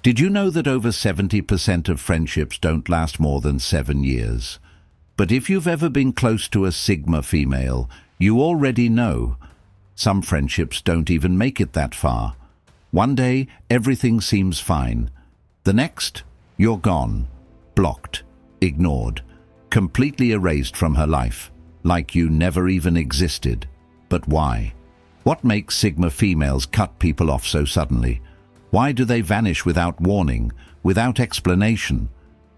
Did you know that over 70% of friendships don't last more than 7 years? But if you've ever been close to a Sigma female, you already know. Some friendships don't even make it that far. One day, everything seems fine. The next, you're gone, blocked, ignored, completely erased from her life, like you never even existed. But why? What makes Sigma females cut people off so suddenly? Why do they vanish without warning, without explanation?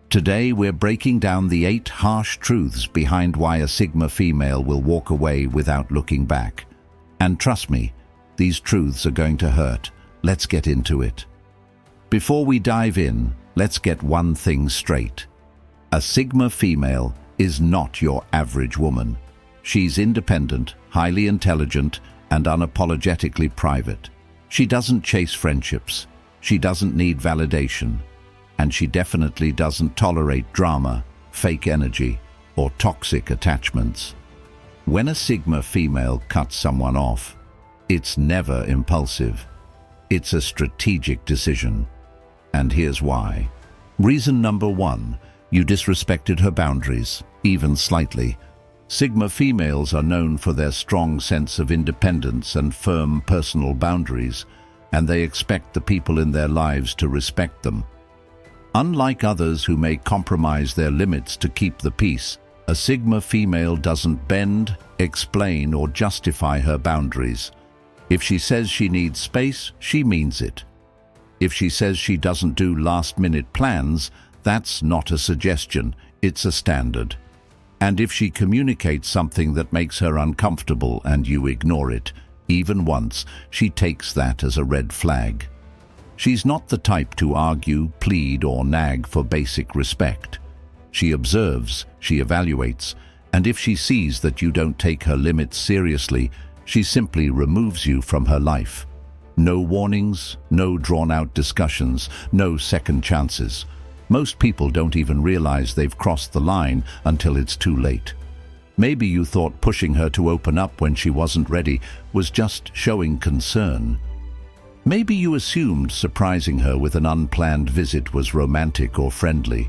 Today we're breaking down the 8 harsh truths behind why a Sigma female will walk away without looking back. And trust me, these truths are going to hurt. Let's get into it. Before we dive in, let's get one thing straight. A Sigma female is not your average woman. She's independent, highly intelligent, and unapologetically private. She doesn't chase friendships. She doesn't need validation. And she definitely doesn't tolerate drama, fake energy, or toxic attachments. When a Sigma female cuts someone off, it's never impulsive. It's a strategic decision. And here's why. Reason number 1, you disrespected her boundaries, even slightly. Sigma females are known for their strong sense of independence and firm personal boundaries, and they expect the people in their lives to respect them. Unlike others who may compromise their limits to keep the peace, a Sigma female doesn't bend, explain, or justify her boundaries. If she says she needs space, she means it. If she says she doesn't do last-minute plans, that's not a suggestion, it's a standard. And if she communicates something that makes her uncomfortable and you ignore it, even once, she takes that as a red flag. She's not the type to argue, plead, or nag for basic respect. She observes, she evaluates, and if she sees that you don't take her limits seriously, she simply removes you from her life. No warnings, no drawn-out discussions, no second chances. Most people don't even realize they've crossed the line until it's too late. Maybe you thought pushing her to open up when she wasn't ready was just showing concern. Maybe you assumed surprising her with an unplanned visit was romantic or friendly.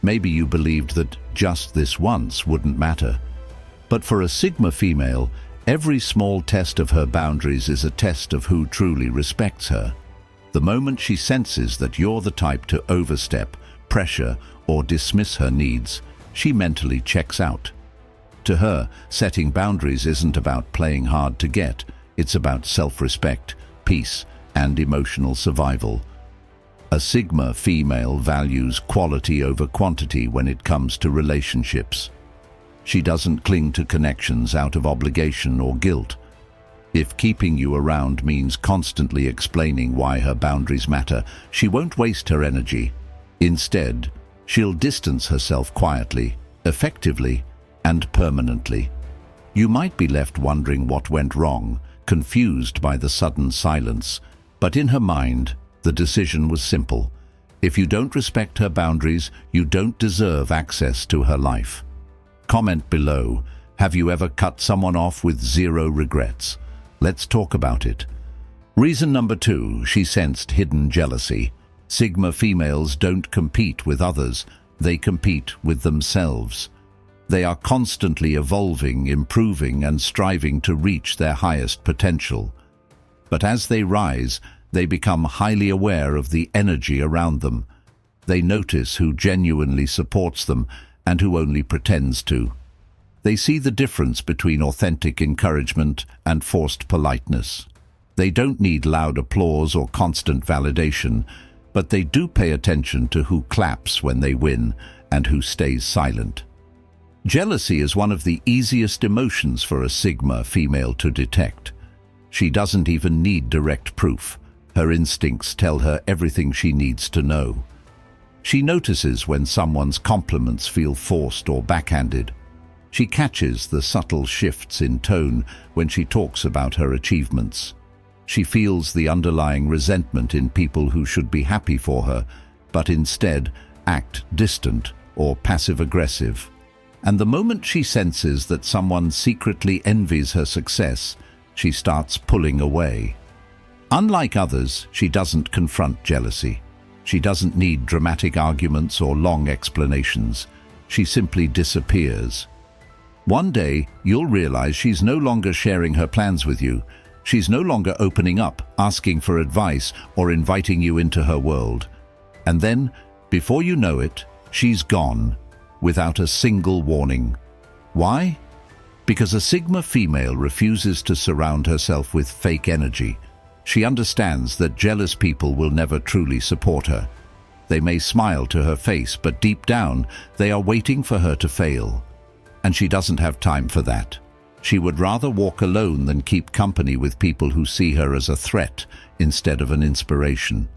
Maybe you believed that just this once wouldn't matter. But for a Sigma female, every small test of her boundaries is a test of who truly respects her. The moment she senses that you're the type to overstep, pressure, or dismiss her needs, she mentally checks out. To her, setting boundaries isn't about playing hard to get, it's about self-respect, peace, and emotional survival. A Sigma female values quality over quantity when it comes to relationships. She doesn't cling to connections out of obligation or guilt. If keeping you around means constantly explaining why her boundaries matter, she won't waste her energy. Instead, she'll distance herself quietly, effectively, and permanently. You might be left wondering what went wrong, confused by the sudden silence, but in her mind, the decision was simple. If you don't respect her boundaries, you don't deserve access to her life. Comment below, have you ever cut someone off with 0 regrets? Let's talk about it. Reason number 2, she sensed hidden jealousy. Sigma females don't compete with others, they compete with themselves. They are constantly evolving, improving, and striving to reach their highest potential. But as they rise, they become highly aware of the energy around them. They notice who genuinely supports them and who only pretends to. They see the difference between authentic encouragement and forced politeness. They don't need loud applause or constant validation, but they do pay attention to who claps when they win and who stays silent. Jealousy is one of the easiest emotions for a Sigma female to detect. She doesn't even need direct proof. Her instincts tell her everything she needs to know. She notices when someone's compliments feel forced or backhanded. She catches the subtle shifts in tone when she talks about her achievements. She feels the underlying resentment in people who should be happy for her, but instead act distant or passive-aggressive. And the moment she senses that someone secretly envies her success, she starts pulling away. Unlike others, she doesn't confront jealousy. She doesn't need dramatic arguments or long explanations. She simply disappears. One day, you'll realize she's no longer sharing her plans with you. She's no longer opening up, asking for advice, or inviting you into her world. And then, before you know it, she's gone, without a single warning. Why? Because a Sigma female refuses to surround herself with fake energy. She understands that jealous people will never truly support her. They may smile to her face, but deep down, they are waiting for her to fail. And she doesn't have time for that. She would rather walk alone than keep company with people who see her as a threat instead of an inspiration.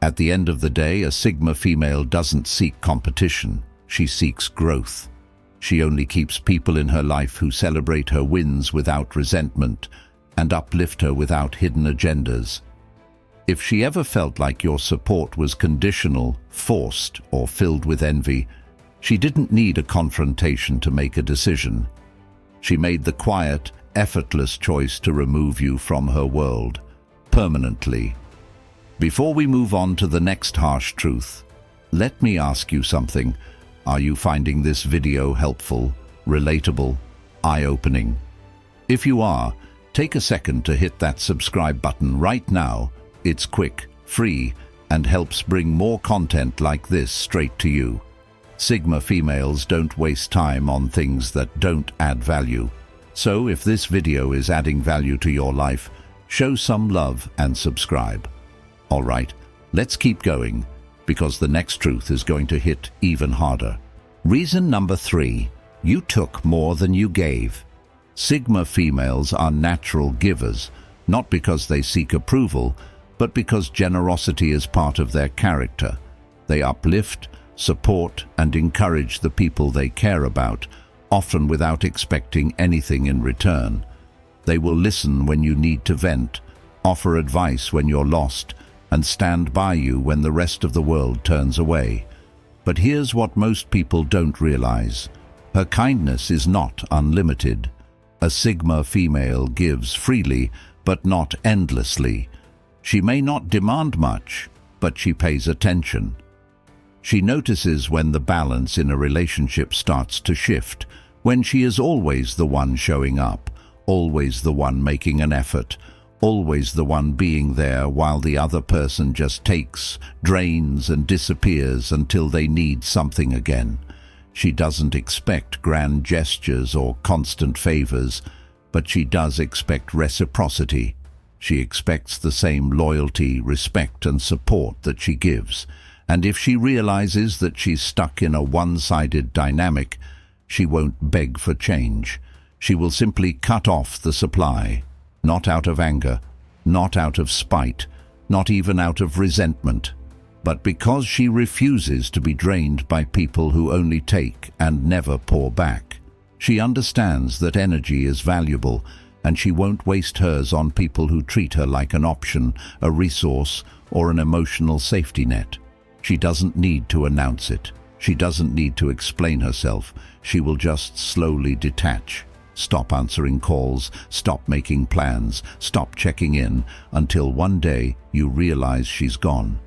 At the end of the day, a Sigma female doesn't seek competition. She seeks growth. She only keeps people in her life who celebrate her wins without resentment and uplift her without hidden agendas. If she ever felt like your support was conditional, forced, or filled with envy, she didn't need a confrontation to make a decision. She made the quiet, effortless choice to remove you from her world, permanently. Before we move on to the next harsh truth, let me ask you something. Are you finding this video helpful, relatable, eye-opening? If you are, take a second to hit that subscribe button right now. It's quick, free, and helps bring more content like this straight to you. Sigma females don't waste time on things that don't add value. So if this video is adding value to your life, show some love and subscribe. All right, let's keep going, because the next truth is going to hit even harder. Reason number 3, you took more than you gave. Sigma females are natural givers, not because they seek approval, but because generosity is part of their character. They uplift, support, and encourage the people they care about, often without expecting anything in return. They will listen when you need to vent, offer advice when you're lost, and stand by you when the rest of the world turns away. But here's what most people don't realize. Her kindness is not unlimited. A Sigma female gives freely, but not endlessly. She may not demand much, but she pays attention. She notices when the balance in a relationship starts to shift, when she is always the one showing up, always the one making an effort, always the one being there while the other person just takes, drains, and disappears until they need something again. She doesn't expect grand gestures or constant favors, but she does expect reciprocity. She expects the same loyalty, respect, and support that she gives. And if she realizes that she's stuck in a one-sided dynamic, she won't beg for change. She will simply cut off the supply, not out of anger, not out of spite, not even out of resentment, but because she refuses to be drained by people who only take and never pour back. She understands that energy is valuable, and she won't waste hers on people who treat her like an option, a resource, or an emotional safety net. She doesn't need to announce it. She doesn't need to explain herself. She will just slowly detach. Stop answering calls, stop making plans, stop checking in, until one day you realize she's gone.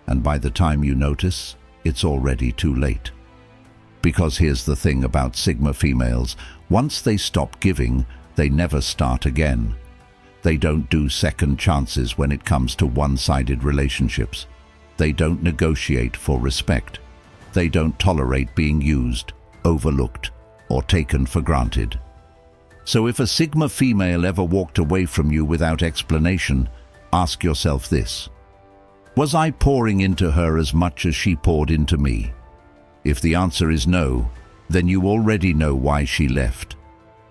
And by the time you notice, it's already too late. Because here's the thing about Sigma females. Once they stop giving, they never start again. They don't do second chances when it comes to one-sided relationships. They don't negotiate for respect. They don't tolerate being used, overlooked, or taken for granted. So if a Sigma female ever walked away from you without explanation, ask yourself this: was I pouring into her as much as she poured into me? If the answer is no, then you already know why she left.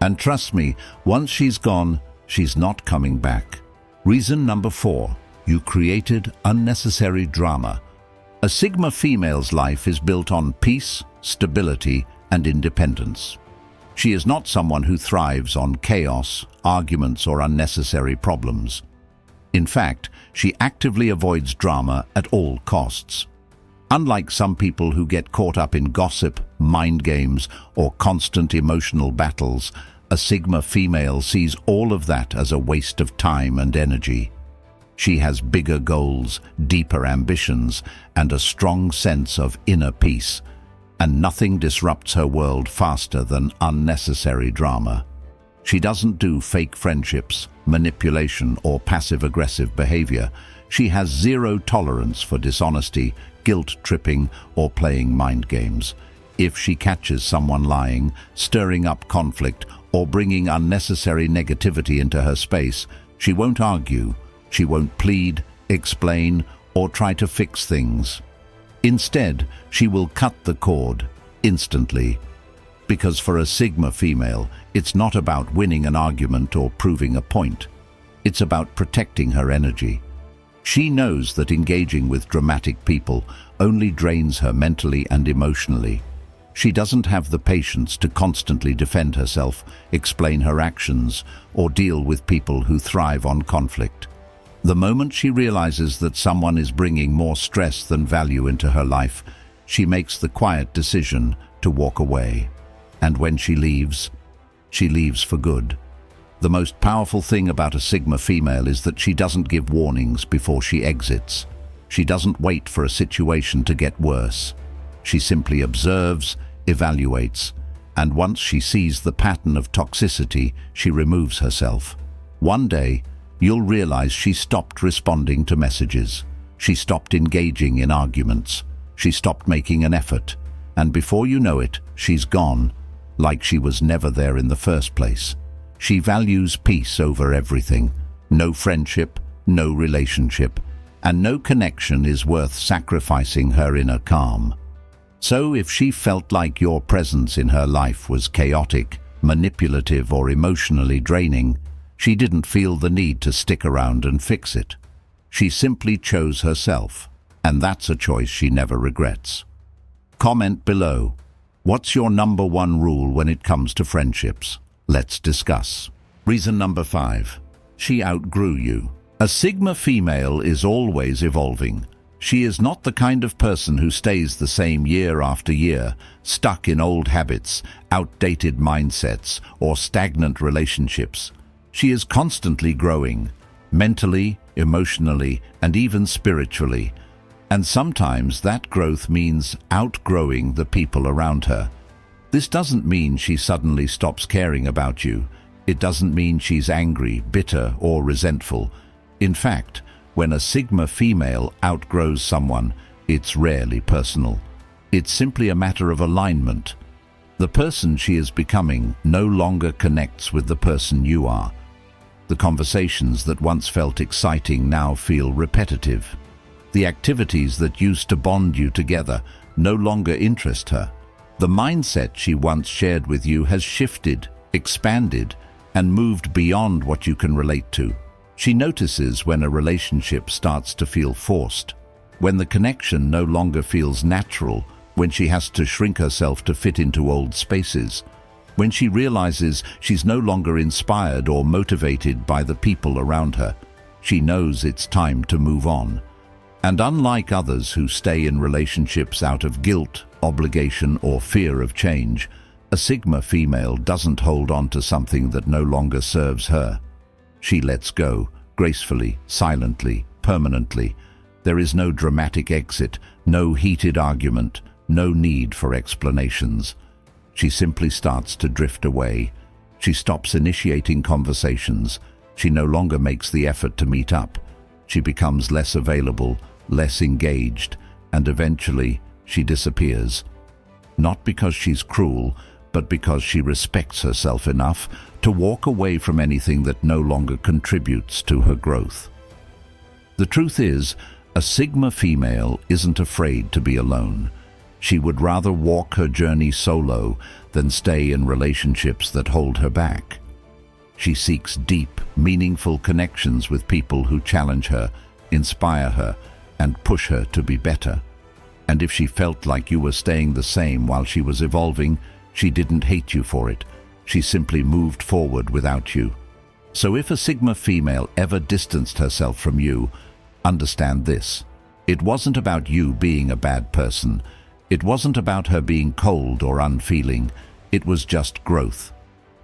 And trust me, once she's gone, she's not coming back. Reason number 4. You created unnecessary drama. A Sigma female's life is built on peace, stability, and independence. She is not someone who thrives on chaos, arguments, or unnecessary problems. In fact, she actively avoids drama at all costs. Unlike some people who get caught up in gossip, mind games, or constant emotional battles, a Sigma female sees all of that as a waste of time and energy. She has bigger goals, deeper ambitions, and a strong sense of inner peace. And nothing disrupts her world faster than unnecessary drama. She doesn't do fake friendships, manipulation, or passive-aggressive behavior. She has zero tolerance for dishonesty, guilt-tripping, or playing mind games. If she catches someone lying, stirring up conflict, or bringing unnecessary negativity into her space, she won't argue, she won't plead, explain, or try to fix things. Instead, she will cut the cord, instantly. Because for a Sigma female, it's not about winning an argument or proving a point. It's about protecting her energy. She knows that engaging with dramatic people only drains her mentally and emotionally. She doesn't have the patience to constantly defend herself, explain her actions, or deal with people who thrive on conflict. The moment she realizes that someone is bringing more stress than value into her life, she makes the quiet decision to walk away. And when she leaves for good. The most powerful thing about a Sigma female is that she doesn't give warnings before she exits. She doesn't wait for a situation to get worse. She simply observes, evaluates, and once she sees the pattern of toxicity, she removes herself. One day, you'll realize she stopped responding to messages. She stopped engaging in arguments. She stopped making an effort. And before you know it, she's gone, like she was never there in the first place. She values peace over everything. No friendship, no relationship, and no connection is worth sacrificing her inner calm. So if she felt like your presence in her life was chaotic, manipulative, or emotionally draining, she didn't feel the need to stick around and fix it. She simply chose herself, and that's a choice she never regrets. Comment below. What's your number one rule when it comes to friendships? Let's discuss. Reason number 5. She outgrew you. A Sigma female is always evolving. She is not the kind of person who stays the same year after year, stuck in old habits, outdated mindsets, or stagnant relationships. She is constantly growing, mentally, emotionally, and even spiritually. And sometimes that growth means outgrowing the people around her. This doesn't mean she suddenly stops caring about you. It doesn't mean she's angry, bitter, or resentful. In fact, when a Sigma female outgrows someone, it's rarely personal. It's simply a matter of alignment. The person she is becoming no longer connects with the person you are. The conversations that once felt exciting now feel repetitive. The activities that used to bond you together no longer interest her. The mindset she once shared with you has shifted, expanded, and moved beyond what you can relate to. She notices when a relationship starts to feel forced, when the connection no longer feels natural, when she has to shrink herself to fit into old spaces, when she realizes she's no longer inspired or motivated by the people around her. She knows it's time to move on. And unlike others who stay in relationships out of guilt, obligation, or fear of change, a Sigma female doesn't hold on to something that no longer serves her. She lets go, gracefully, silently, permanently. There is no dramatic exit, no heated argument, no need for explanations. She simply starts to drift away. She stops initiating conversations. She no longer makes the effort to meet up. She becomes less available, less engaged, and eventually she disappears. Not because she's cruel, but because she respects herself enough to walk away from anything that no longer contributes to her growth. The truth is, a Sigma female isn't afraid to be alone. She would rather walk her journey solo than stay in relationships that hold her back. She seeks deep, meaningful connections with people who challenge her, inspire her, and push her to be better. And if she felt like you were staying the same while she was evolving, she didn't hate you for it. She simply moved forward without you. So if a Sigma female ever distanced herself from you, understand this. It wasn't about you being a bad person. It wasn't about her being cold or unfeeling. It was just growth.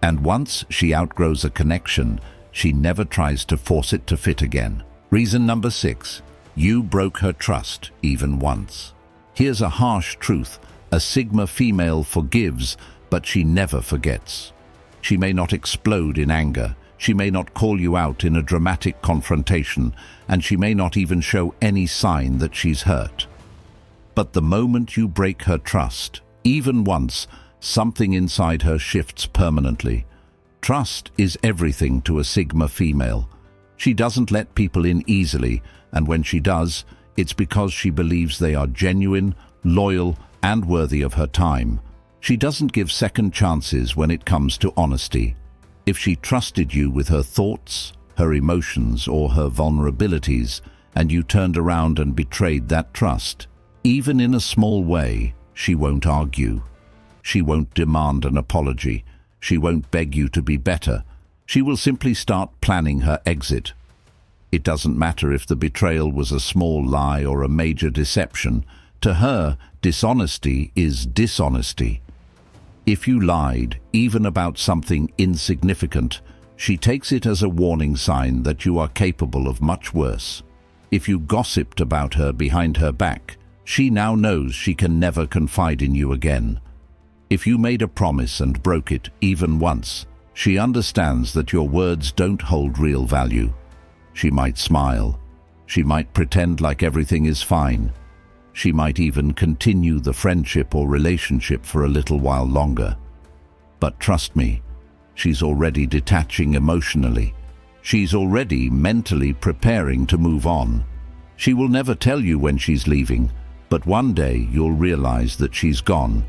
And once she outgrows a connection, she never tries to force it to fit again. Reason number 6. You broke her trust even once. Here's a harsh truth. A Sigma female forgives, but she never forgets. She may not explode in anger. She may not call you out in a dramatic confrontation, and she may not even show any sign that she's hurt. But the moment you break her trust, even once, something inside her shifts permanently. Trust is everything to a Sigma female. She doesn't let people in easily, and when she does, it's because she believes they are genuine, loyal, and worthy of her time. She doesn't give second chances when it comes to honesty. If she trusted you with her thoughts, her emotions, or her vulnerabilities, and you turned around and betrayed that trust, even in a small way, she won't argue. She won't demand an apology. She won't beg you to be better. She will simply start planning her exit. It doesn't matter if the betrayal was a small lie or a major deception. To her, dishonesty is dishonesty. If you lied, even about something insignificant, she takes it as a warning sign that you are capable of much worse. If you gossiped about her behind her back, she now knows she can never confide in you again. If you made a promise and broke it even once, she understands that your words don't hold real value. She might smile. She might pretend like everything is fine. She might even continue the friendship or relationship for a little while longer. But trust me, she's already detaching emotionally. She's already mentally preparing to move on. She will never tell you when she's leaving, but one day you'll realize that she's gone.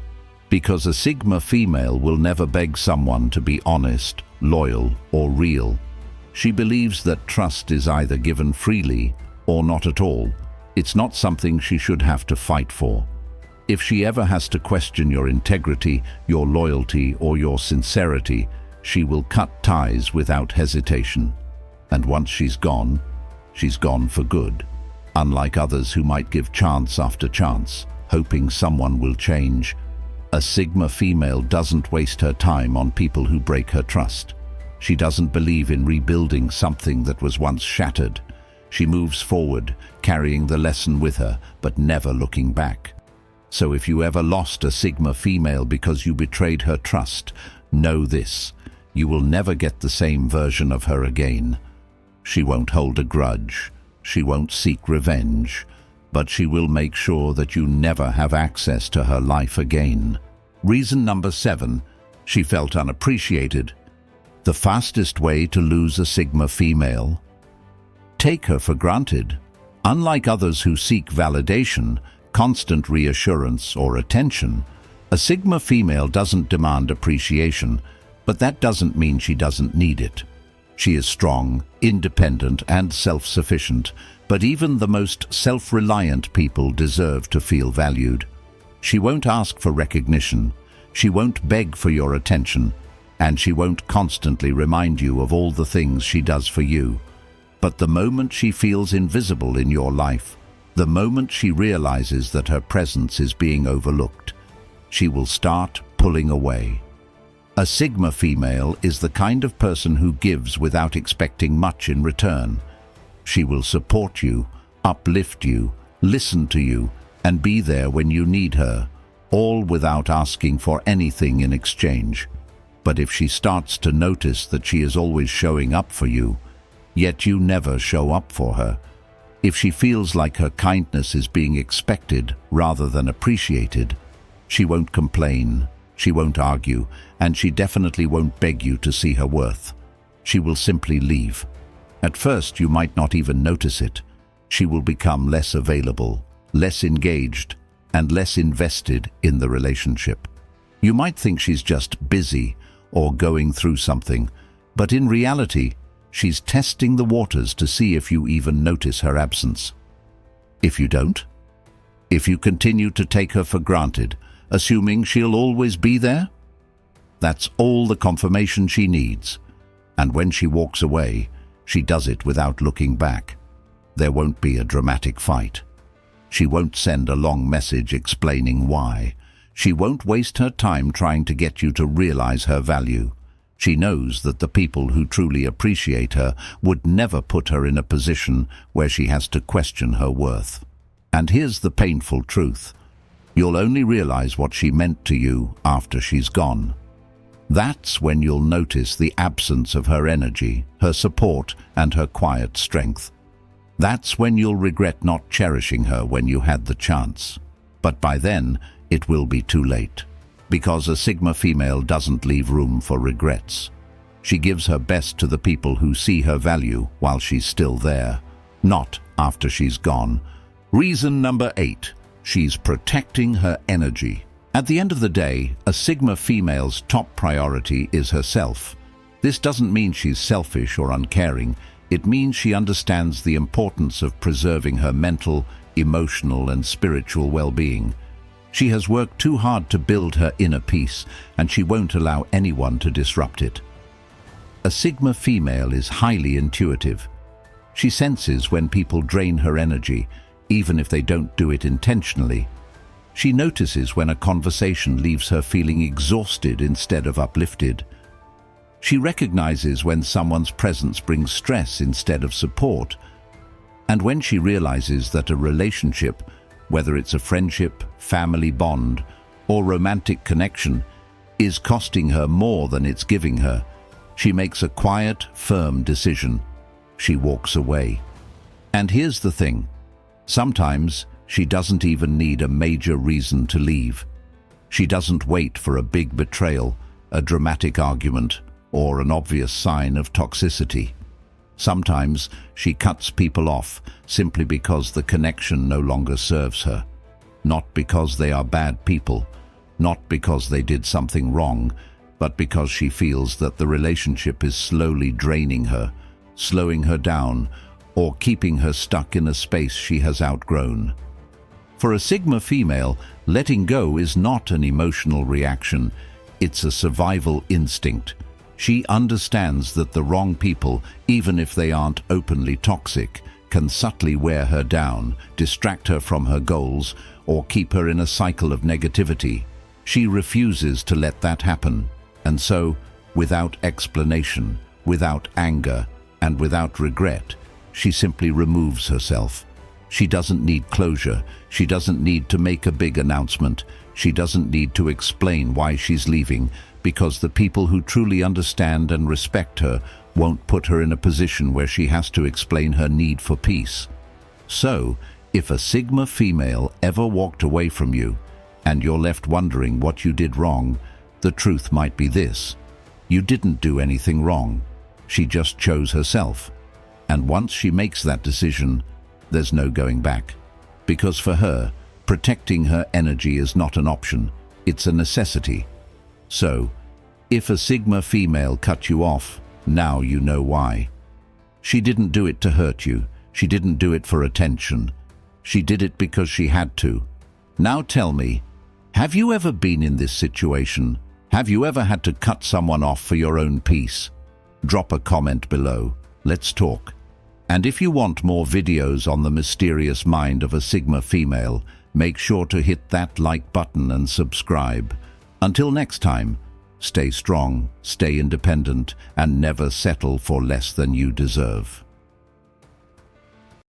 Because a Sigma female will never beg someone to be honest, loyal, or real. She believes that trust is either given freely or not at all. It's not something she should have to fight for. If she ever has to question your integrity, your loyalty, or your sincerity, she will cut ties without hesitation. And once she's gone for good. Unlike others who might give chance after chance, hoping someone will change, a Sigma female doesn't waste her time on people who break her trust. She doesn't believe in rebuilding something that was once shattered. She moves forward, carrying the lesson with her, but never looking back. So if you ever lost a Sigma female because you betrayed her trust, know this: you will never get the same version of her again. She won't hold a grudge. She won't seek revenge. But she will make sure that you never have access to her life again. Reason number 7. She felt unappreciated. The fastest way to lose a Sigma female: take her for granted. Unlike others who seek validation, constant reassurance, or attention, a Sigma female doesn't demand appreciation, but that doesn't mean she doesn't need it. She is strong, independent, and self-sufficient, but even the most self-reliant people deserve to feel valued. She won't ask for recognition, she won't beg for your attention, and she won't constantly remind you of all the things she does for you. But the moment she feels invisible in your life, the moment she realizes that her presence is being overlooked, she will start pulling away. A Sigma female is the kind of person who gives without expecting much in return. She will support you, uplift you, listen to you, and be there when you need her, all without asking for anything in exchange. But if she starts to notice that she is always showing up for you, yet you never show up for her, if she feels like her kindness is being expected rather than appreciated, she won't complain, she won't argue, and she definitely won't beg you to see her worth. She will simply leave. At first, you might not even notice it. She will become less available, less engaged, and less invested in the relationship. You might think she's just busy or going through something, but in reality, she's testing the waters to see if you even notice her absence. If you don't, if you continue to take her for granted, assuming she'll always be there, that's all the confirmation she needs. And when she walks away, she does it without looking back. There won't be a dramatic fight. She won't send a long message explaining why. She won't waste her time trying to get you to realize her value. She knows that the people who truly appreciate her would never put her in a position where she has to question her worth. And here's the painful truth. You'll only realize what she meant to you after she's gone. That's when you'll notice the absence of her energy, her support, and her quiet strength. That's when you'll regret not cherishing her when you had the chance. But by then, it will be too late. Because a Sigma female doesn't leave room for regrets. She gives her best to the people who see her value while she's still there, not after she's gone. Reason number 8. She's protecting her energy. At the end of the day, a Sigma female's top priority is herself. This doesn't mean she's selfish or uncaring. It means she understands the importance of preserving her mental, emotional, and spiritual well-being. She has worked too hard to build her inner peace, and she won't allow anyone to disrupt it. A Sigma female is highly intuitive. She senses when people drain her energy, even if they don't do it intentionally. She notices when a conversation leaves her feeling exhausted instead of uplifted. She recognizes when someone's presence brings stress instead of support. And when she realizes that a relationship, whether it's a friendship, family bond, or romantic connection, is costing her more than it's giving her, she makes a quiet, firm decision. She walks away. And here's the thing. Sometimes she doesn't even need a major reason to leave. She doesn't wait for a big betrayal, a dramatic argument, or an obvious sign of toxicity. Sometimes she cuts people off simply because the connection no longer serves her. Not because they are bad people, not because they did something wrong, but because she feels that the relationship is slowly draining her, slowing her down, or keeping her stuck in a space she has outgrown. For a Sigma female, letting go is not an emotional reaction, it's a survival instinct. She understands that the wrong people, even if they aren't openly toxic, can subtly wear her down, distract her from her goals, or keep her in a cycle of negativity. She refuses to let that happen. And so, without explanation, without anger, and without regret, she simply removes herself. She doesn't need closure. She doesn't need to make a big announcement. She doesn't need to explain why she's leaving, because the people who truly understand and respect her won't put her in a position where she has to explain her need for peace. So, if a Sigma female ever walked away from you, and you're left wondering what you did wrong, the truth might be this. You didn't do anything wrong. She just chose herself. And once she makes that decision, there's no going back. Because for her, protecting her energy is not an option, it's a necessity. So, if a Sigma female cut you off, now you know why. She didn't do it to hurt you. She didn't do it for attention. She did it because she had to. Now tell me, have you ever been in this situation? Have you ever had to cut someone off for your own peace? Drop a comment below. Let's talk. And if you want more videos on the mysterious mind of a Sigma female, make sure to hit that like button and subscribe. Until next time, stay strong, stay independent, and never settle for less than you deserve.